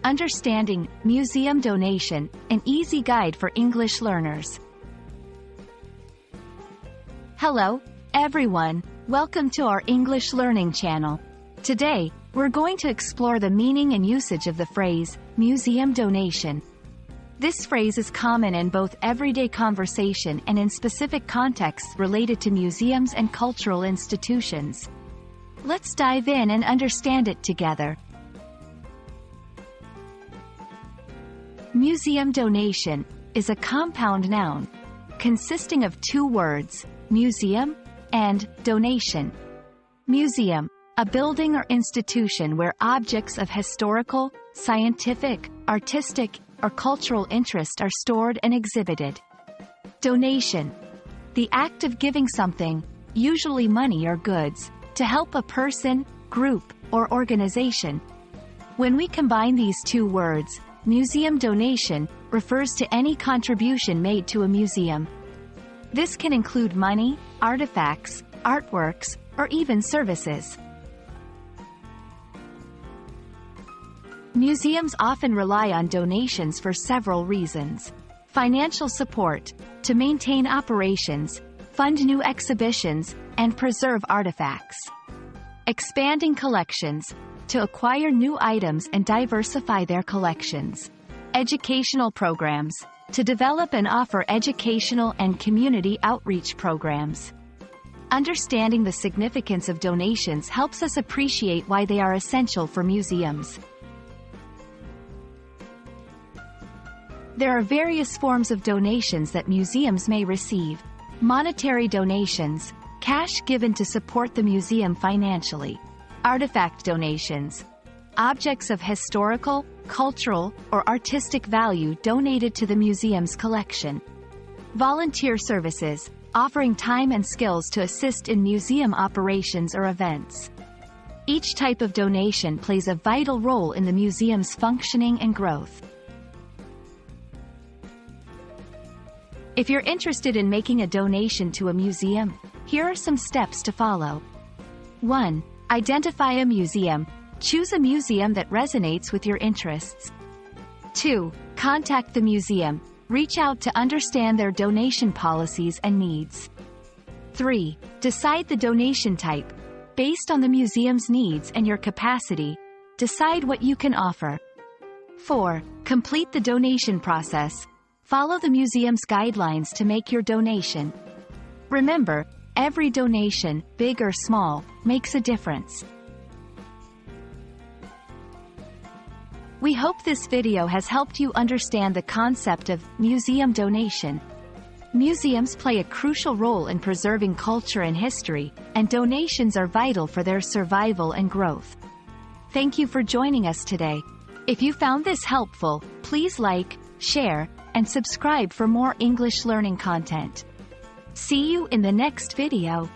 Understanding Museum Donation, an easy guide for English learners. Hello, everyone. Welcome to our English learning channel. Today, we're going to explore the meaning and usage of the phrase, museum donation. This phrase is common in both everyday conversation and in specific contexts related to museums and cultural institutions. Let's dive in and understand it together. Museum donation is a compound noun consisting of two words, museum and donation. Museum, a building or institution where objects of historical, scientific, artistic, or cultural interest are stored and exhibited. Donation, the act of giving something, usually money or goods, to help a person, group, or organization. When we combine these two words, museum donation refers to any contribution made to a museum. This can include money, artifacts, artworks, or even services. Museums often rely on donations for several reasons. Financial support, to maintain operations, fund new exhibitions, and preserve artifacts. Expanding collections, to acquire new items and diversify their collections. Educational programs, to develop and offer educational and community outreach programs. Understanding the significance of donations helps us appreciate why they are essential for museums. There are various forms of donations that museums may receive. Monetary donations, cash given to support the museum financially. Artifact donations, objects of historical, cultural, or artistic value donated to the museum's collection. Volunteer services, offering time and skills to assist in museum operations or events. Each type of donation plays a vital role in the museum's functioning and growth. If you're interested in making a donation to a museum, here are some steps to follow. 1. Identify a museum. Choose a museum that resonates with your interests. 2. Contact the museum. Reach out to understand their donation policies and needs. 3. Decide the donation type. Based on the museum's needs and your capacity, decide what you can offer. 4. Complete the donation process. Follow the museum's guidelines to make your donation. Remember, every donation, big or small, makes a difference. We hope this video has helped you understand the concept of museum donation. Museums play a crucial role in preserving culture and history, and donations are vital for their survival and growth. Thank you for joining us today. If you found this helpful, please like, share, and subscribe for more English learning content. See you in the next video.